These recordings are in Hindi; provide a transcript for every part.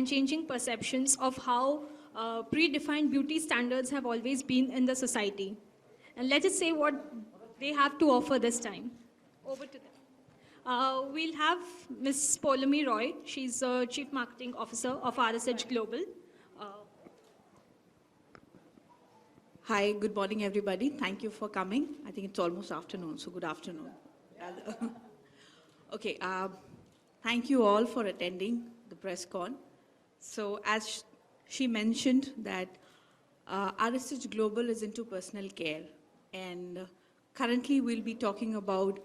Changing perceptions of how predefined beauty standards have always been in the society. And let us say what they have to offer this time. Over to them. We'll have Ms. Polami Roy. She's Chief Marketing Officer of RSH Global. Hi, good morning, everybody. Thank you for coming. I think it's almost afternoon, so good afternoon. Okay, thank you all for attending the press con. So as she mentioned that RSH Global is into personal care, and currently we'll be talking about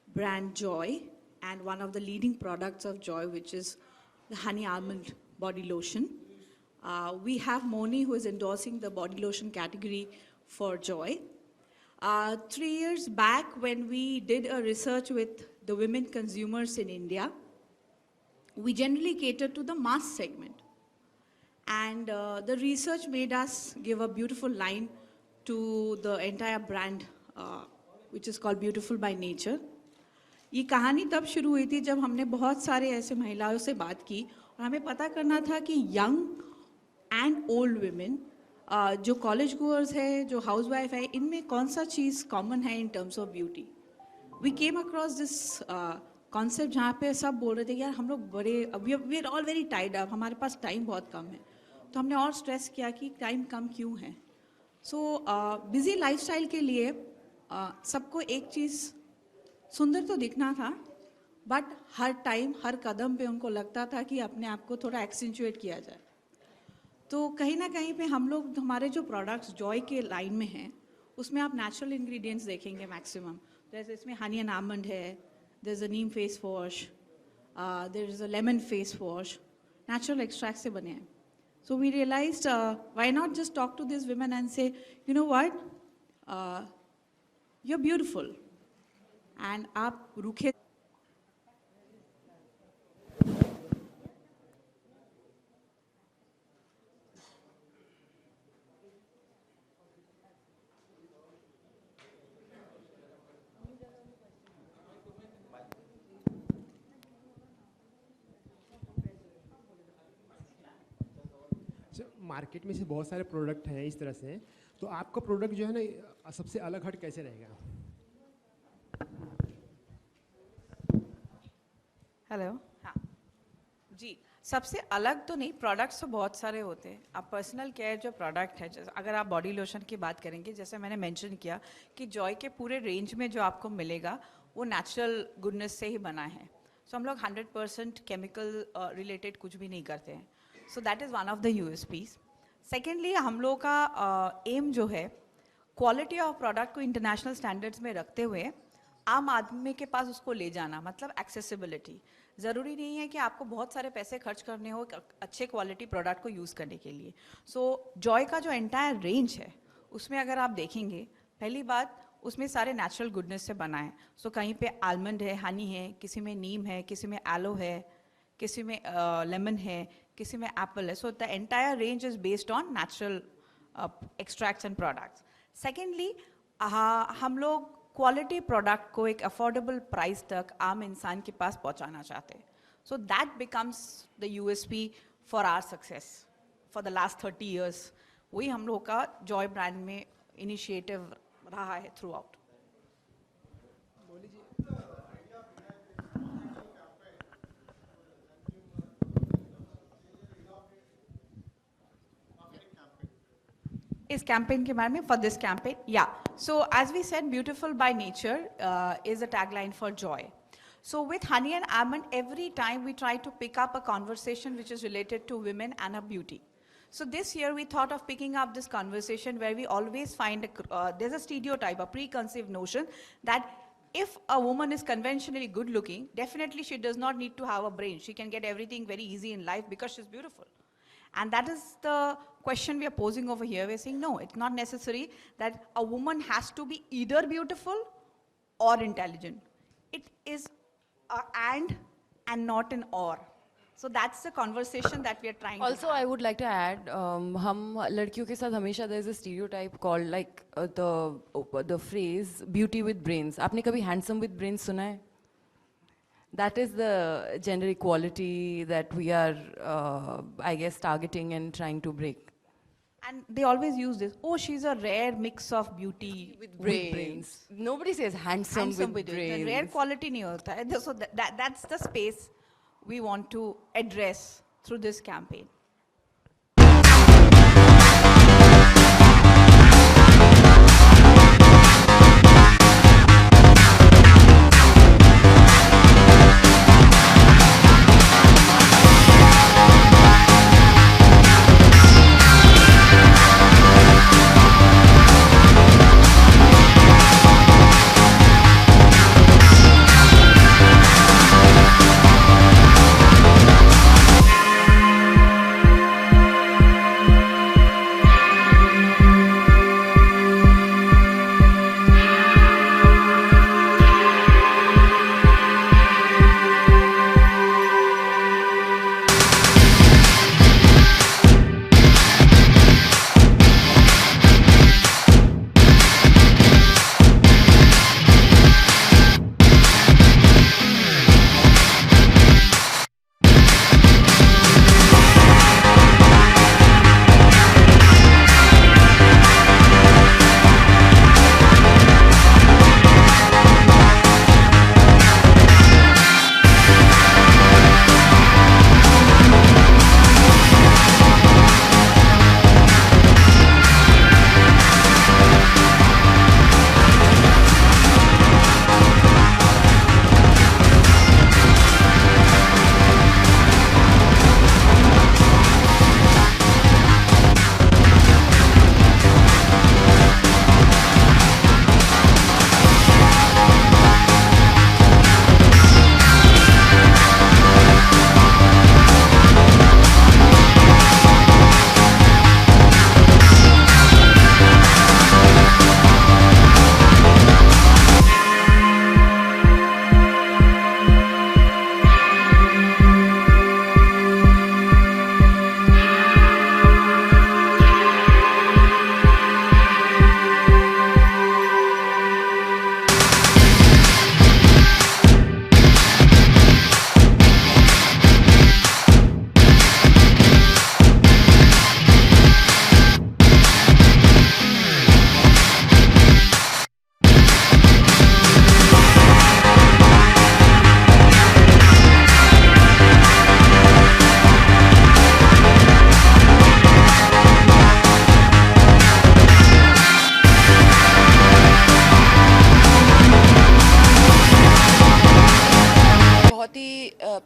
brand Joy and one of the leading products of Joy, which is the Honey Almond Body Lotion. We have Moni, who is endorsing the body lotion category for Joy. 3 years back, when we did a research with the women consumers in India, we generally cater to the mass segment. And the research made us give a beautiful line to the entire brand, which is called Beautiful by Nature. ये कहानी तब शुरू हुई थी जब हमने बहुत सारे ऐसे महिलाओं से बात की और हमें पता करना था कि यंग एंड ओल्ड वुमेन, जो कॉलेज गोअर्स है, जो हाउस वाइफ है, इनमें कौन सा चीज़ कॉमन है in terms of beauty. We came across this concept जहाँ पे सब बोल रहे थे यार हम लोग बड़े, we are all very tied up, हमारे पास टाइम बहुत कम है. तो हमने और स्ट्रेस किया कि टाइम कम क्यों है. सो बिजी लाइफस्टाइल के लिए सबको एक चीज़, सुंदर तो दिखना था, बट हर टाइम हर कदम पे उनको लगता था कि अपने आप को थोड़ा एक्सेंचुएट किया जाए. तो कहीं ना कहीं पे हम लोग, हमारे जो प्रोडक्ट्स जॉय के लाइन में हैं, उसमें आप नेचुरल इंग्रेडिएंट्स देखेंगे मैक्सिमम. जैसे इसमें हनी एंड आमंड है, there is a neem face wash, there is a lemon face wash, natural extract से बने हैं. So we realized why not just talk to this women and say you know what, you are beautiful. And आप रूखे मार्केट में से बहुत सारे प्रोडक्ट हैं इस तरह से, तो आपका प्रोडक्ट जो है ना सबसे अलग हट कैसे रहेगा? हेलो. हाँ जी, सबसे अलग तो नहीं, प्रोडक्ट्स तो बहुत सारे होते हैं. अब पर्सनल केयर जो प्रोडक्ट है, जैसे अगर आप बॉडी लोशन की बात करेंगे, जैसे मैंने मेंशन किया कि जॉय के पूरे रेंज में जो आपको मिलेगा वो नेचुरल गुडनेस से ही बना है. सो हम लोग 100% केमिकल रिलेटेड कुछ भी नहीं करते हैं. So that is one of the USPs. Secondly, हम लोग का एम जो है क्वालिटी ऑफ प्रोडक्ट को इंटरनेशनल स्टैंडर्ड्स में रखते हुए आम आदमी के पास उसको ले जाना, मतलब एक्सेसिबिलिटी. ज़रूरी नहीं है कि आपको बहुत सारे पैसे खर्च करने हो अच्छे क्वालिटी प्रोडक्ट को यूज़ करने के लिए. सो जॉय का जो एंटायर रेंज है उसमें अगर आप देखेंगे, पहली बात उसमें सारे नेचुरल गुडनेस से बना है. सो कहीं पे आलमंड है, हनी है, किसी में नीम है, किसी में एलो है, किसी में लेमन है, किसी में एप्पल है. So the entire range is based on natural extracts and products. Secondly, हम लोग क्वालिटी प्रोडक्ट को एक अफोर्डेबल प्राइस तक आम इंसान के पास पहुंचाना चाहते हैं. So that becomes the USP for our success for the last 30 years. वही हम लोग का जॉय ब्रांड में इनिशिएटिव रहा है थ्रू आउट. इस कैंपेन के बारे में फॉर दिस कैंपेन या so as we said beautiful by nature is a tagline for Joy. So with Honey and Almond, every time we try to pick up a conversation which is related to women and her beauty. So this year we thought of picking up this conversation where we always find there's a stereotype, a preconceived notion that if a woman is conventionally good looking, definitely she does not need to have a brain. She can get everything very easy in life because she's beautiful. And that is the question we are posing over here. We're saying, no, it's not necessary that a woman has to be either beautiful or intelligent. It is and not an or. So that's the conversation that we are trying Also, to I would like to add, हम लड़कियों के साथ हमेशा there is a stereotype called like the phrase beauty with brains. आपने कभी handsome with brains सुना है? That is the gender equality that we are, I guess, targeting and trying to break. And they always use this, oh, she's a rare mix of beauty With brains. Nobody says handsome, with it. brains. Rare quality नहीं होता है. So that's the space we want to address through this campaign.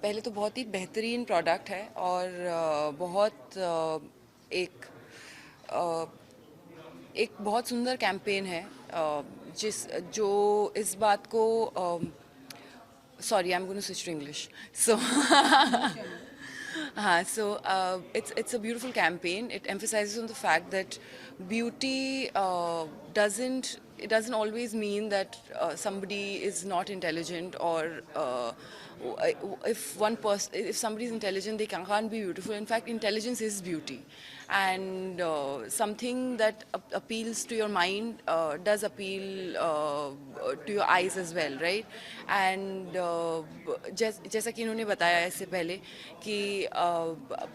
पहले तो बहुत ही बेहतरीन प्रोडक्ट है और बहुत एक बहुत सुंदर कैंपेन है जो इस बात को sorry, I'm going to switch to English. So, it's a beautiful campaign. It emphasizes on the fact that beauty doesn't always mean that somebody is not intelligent, or if somebody is intelligent, they can't be beautiful. In fact, intelligence is beauty, and something that appeals to your mind does appeal to your eyes as well, right? And जैसा कि इन्होंने बताया इससे पहले कि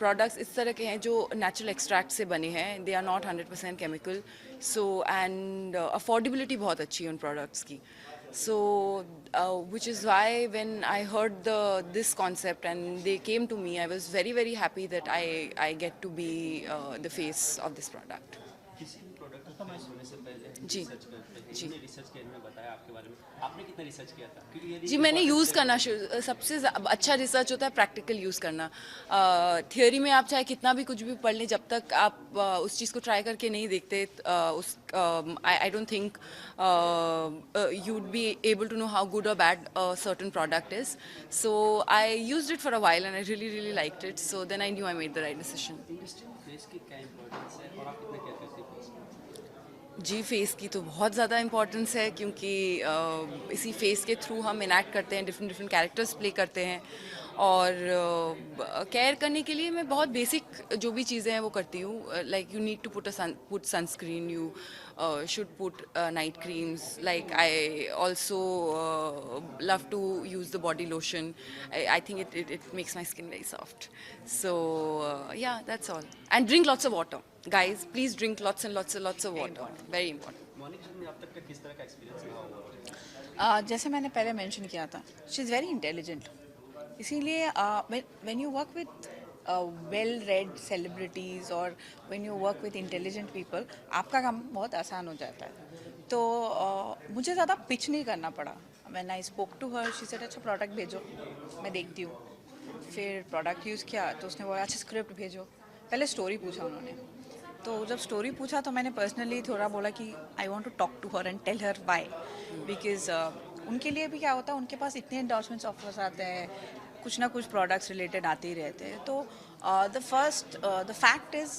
products इस तरह के हैं जो natural extract से बने हैं, they are not 100% chemical, so and affordability बहुत अच्छी है उन products की. So, which is why when I heard this concept and they came to me, I was very, very happy that I get to be the face of this product. जी रिसर्च करते हैं, जी। इन्होंने रिसर्च किया, इन्होंने बताया आपके बारे में, आपने कितना रिसर्च किया था? क्योंकि यदि जी मैंने यूज़ करना शुरू, सबसे अच्छा रिसर्च होता है प्रैक्टिकल यूज़ करना। थियोरी में आप चाहे कितना भी कुछ भी पढ़ लें, जब तक आप उस चीज़ को ट्राई करके नहीं देखते, उस I don't think you would be able to know how good और bad certain product is. So I used it for a while and I really really liked it, so then I knew I made the right decision. Industry में फेस की क्या इंपॉर्टेंस है और आप कितना क्या करते हैं फेस में? जी फेस की तो बहुत ज़्यादा इंपॉर्टेंस है, क्योंकि इसी फेस के थ्रू हम इनैक्ट करते हैं, डिफरेंट डिफरेंट कैरेक्टर्स प्ले करते हैं। और केयर करने के लिए मैं बहुत बेसिक जो भी चीज़ें हैं वो करती हूँ। Like you need to put sunscreen, you should put night creams, like I also love to use the body lotion. I think it makes my skin very soft. So yeah, that's all. And drink lots of water. Guys, please drink lots and lots and lots of water. Very important. Morning में अब तक का किस तरह का एक्सपीरियंस रहा होगा? जैसे मैंने पहले मेंशन किया था, शी इज़ वेरी इंटेलिजेंट, इसीलिए when you work with well read celebrities और when you work with intelligent people, आपका काम बहुत आसान हो जाता है। तो मुझे ज़्यादा पिच नहीं करना पड़ा। When I spoke to her, she said अच्छा प्रोडक्ट भेजो, मैं देखती हूँ। फिर प्रोडक्ट यूज़ किया तो उसने बोला अच्छा स्क्रिप्ट भेजो। पहले स्टोरी पूछा उन्होंने, तो जब स्टोरी पूछा तो मैंने पर्सनली थोड़ा बोला कि I want to talk to her and tell her why, because उनके लिए भी क्या होता है, उनके पास इतने एंडोर्समेंट्स ऑफर्स आते हैं, कुछ ना कुछ प्रोडक्ट्स रिलेटेड आते ही रहते हैं। तो द फैक्ट इज़,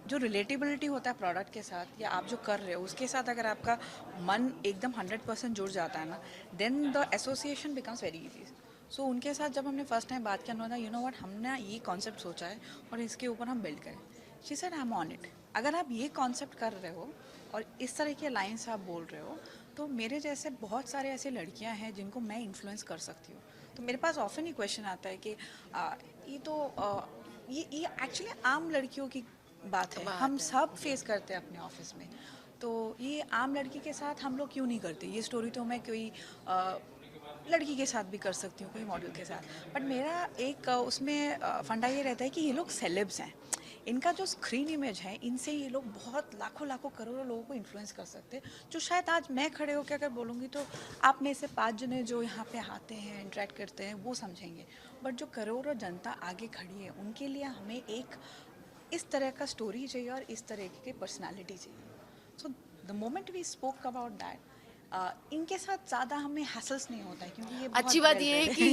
जो रिलेटिबिलिटी होता है प्रोडक्ट के साथ या आप जो कर रहे हो उसके साथ, अगर आपका मन एकदम 100% जुड़ जाता है ना, then the association becomes very easy. So उनके साथ जब हमने फर्स्ट टाइम बात किया, उन्होंने यू नो व्हाट, हमने ये कॉन्सेप्ट सोचा है और इसके ऊपर हम बिल्ड करें। She said I am on it. अगर आप ये कॉन्सेप्ट कर रहे हो और इस तरह के लाइन्स आप बोल रहे हो, तो मेरे जैसे बहुत सारे ऐसे लड़कियां हैं जिनको मैं इन्फ्लुएंस कर सकती हूँ। तो मेरे पास ऑफन ही क्वेश्चन आता है कि ये एक्चुअली आम लड़कियों की बात है, हम सब फेस करते हैं अपने ऑफिस में। तो ये आम लड़की के साथ हम लोग क्यों नहीं करते? ये स्टोरी तो मैं कोई लड़की के साथ भी कर सकती हूँ, कोई मॉडल के साथ। बट मेरा एक उसमें फंडा ये रहता है कि ये लोग सेलेब्स हैं, इनका जो स्क्रीन इमेज है, इनसे ये लोग बहुत लाखों लाखों करोड़ों लोगों को इन्फ्लुएंस कर सकते हैं। जो शायद आज मैं खड़े होकर अगर बोलूँगी तो आप में से 5 जने जो यहाँ पे आते हैं, इंटरेक्ट करते हैं, वो समझेंगे। बट जो करोड़ों जनता आगे खड़ी है, उनके लिए हमें एक इस तरह का स्टोरी चाहिए और इस तरह की पर्सनालिटी चाहिए। So the moment we spoke about that, इनके साथ ज़्यादा हमें हैसल्स नहीं होता है, क्योंकि ये बहुत अच्छी बात ये है well कि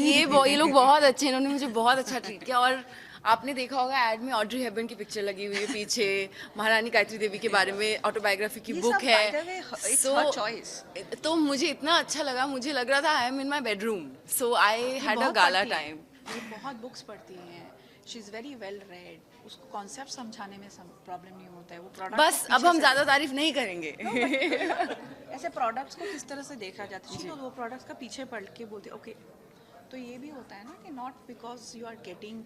ये लोग बहुत अच्छे हैं, इन्होंने मुझे बहुत अच्छा ट्रीट किया। और आपने देखा होगा ऐड में ऑड्री हेबर्न की पिक्चर लगी हुई है पीछे, महारानी गायत्री देवी के बारे में ऑटोबायोग्राफी की ये बुक सब, by the way, है। it's her choice. तो मुझे इतना अच्छा लगा, मुझे लग रहा था I am in my bedroom, so I had a बहुत गाला पढ़ती है। टाइम। ये बहुत बुक्स पढ़ती हैं, she is very well read, उसको कॉन्सेप्ट समझाने में प्रॉब्लम नहीं होता है। वो प्रोडक्ट बस अब हम ज़्यादा तारीफ नहीं करेंगे। ऐसे प्रोडक्ट्स को किस तरह से देखा जाता है, तो वो प्रोडक्ट्स का पीछे पढ़ के बोलते ओके। तो ये भी होता है ना कि not because you are getting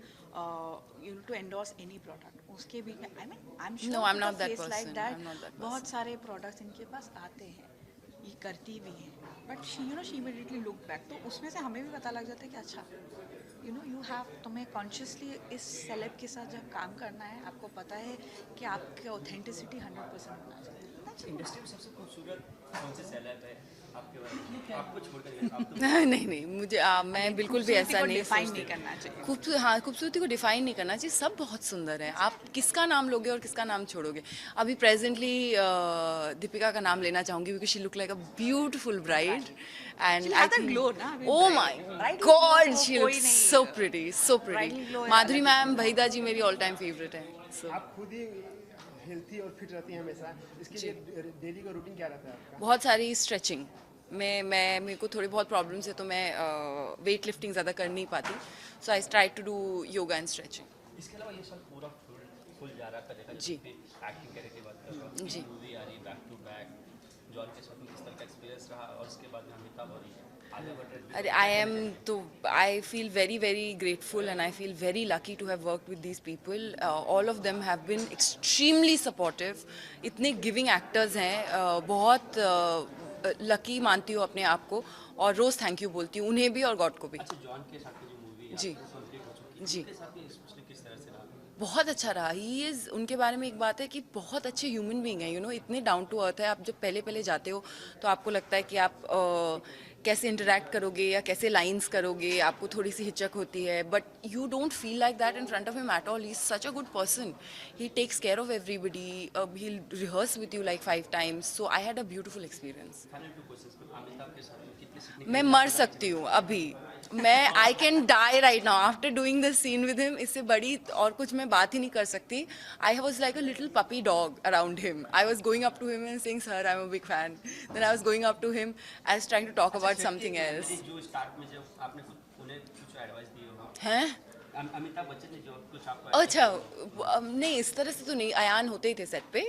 you to endorse any product, उसके भी I am sure No, I'm not that person. Like I'm that not that बहुत सारे प्रोडक्ट्स इनके पास आते हैं, ये करती भी हैं, but she immediately look back. तो उसमें से हमें भी पता लग जाता है कि अच्छा यू हैव, तुम्हें कॉन्शियसली इस सेलेब के साथ जब काम करना है, आपको पता है कि आपकी ऑथेंटिसिटी 100% होना चाहिए। इंडस्ट्री में सबसे खूबसूरत कौन से सेलेब है आपके बारे में? आपको छोड़कर आप तो नहीं मुझे मैं बिल्कुल भी ऐसा नहीं डिफाइन सोचती। नहीं करना चाहिए। हाँ, खूबसूरती को डिफाइन नहीं करना चाहिए, सब बहुत सुंदर है। आप किसका नाम लोगे और किसका नाम छोड़ोगे? अभी प्रेजेंटली दीपिका का नाम लेना चाहूँगी, because she look like a beautiful bride and She'll I have that think glow, ना? अभी oh my bridal God glow she कोई लुक्स नहीं सो है। प्रिटी, सो Bridal प्रिटी। glow है माधुरी अलग मैम, वहीदा जी मेरी ऑल टाइम फेवरेट है। So, आप खुद ही हेल्थी और फिट रहती हैं हमेशा, इसके लिए डेली का रूटीन क्या रहता है आपका? बहुत सारी स्ट्रेचिंग मैं मेरे को थोड़ी बहुत प्रॉब्लम्स है, तो मैं वेट लिफ्टिंग ज़्यादा कर नहीं पाती, so I try to do yoga and stretching. इसके अलावा ये साल पूरा फुल जा रहा है, देखा जी। एक्टिंग करने की बात कर रहा हूँ, जी। मूवी आ रही बैक टू बैक, जॉन के साथ में किस तरह का एक्सपीरियंस रहा, और उसके बाद में अमिताभ और आगे बढ़ रहे अरे I feel very very grateful and I feel very lucky to have worked with these people. All of them have been extremely supportive. इतने गिविंग एक्टर्स हैं, बहुत लकी मानती हूँ अपने आप को, और रोज़ थैंक यू बोलती हूँ उन्हें भी और गॉड को भी। अच्छा, जॉन के साथ में जो मूवी जी। कंप्लीट हो चुकी है, जी। उसके साथ में स्पेशली किस तरह से रहा? बहुत अच्छा रहा. ही इज़, उनके बारे में एक बात है कि बहुत अच्छे ह्यूमन बीइंग है, इतने डाउन टू अर्थ है. आप जब पहले पहले जाते हो तो आपको लगता है कि आप कैसे इंटरेक्ट करोगे या कैसे लाइंस करोगे, आपको थोड़ी सी हिचक होती है, but you don't feel like that in front of him at all. He is such a good person. He takes care of everybody. He rehearse with you like 5 times. So I had a beautiful experience. Final 2 questions. Amitabh के साथ में कितने सीखने मैं मर सकती हूँ अभी. मैं I can die right now after doing this scene with him. इससे बड़ी और कुछ मैं बात ही नहीं कर सकती. I was like a little puppy dog around him. I was going up to him and saying sir I am a big fan. Then I was going up to him. I was trying to talk about something else. जो स्टार्ट में जब आपने उन्हें कुछ एडवाइस दी हो, हैं? अमिताभ बच्चन ने जो कुछ आपको अच्छा, नहीं इस तरह से तो नहीं. अयान होते ही थे सेट पे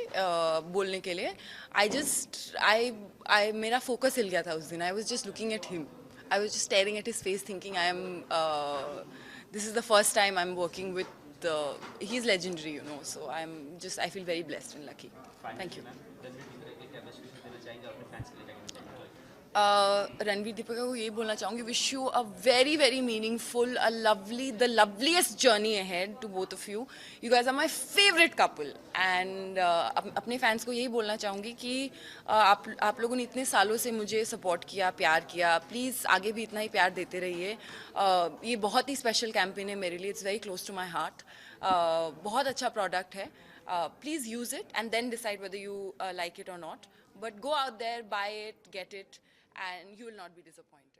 बोलने के लिए. आई मेरा फोकस हिल गया था उस दिन. I was just looking at him. I was just staring at his face thinking this is the first time I'm working with, he's legendary, so I feel very blessed and lucky. Thank you. Ranveer Deepika को यही बोलना चाहूँगी, wish you a very very meaningful, the loveliest journey ahead to both of you. You guys are my favourite couple. And अपने फैंस को यही बोलना चाहूँगी कि आप लोगों ने इतने सालों से मुझे सपोर्ट किया, प्यार किया. प्लीज़ आगे भी इतना ही प्यार देते रहिए. ये बहुत ही स्पेशल कैंपेन है मेरे लिए. It's very close to my heart. बहुत अच्छा प्रोडक्ट है. Please use it and then decide whether you like it or not. But go out there, buy it, get it, and you will not be disappointed.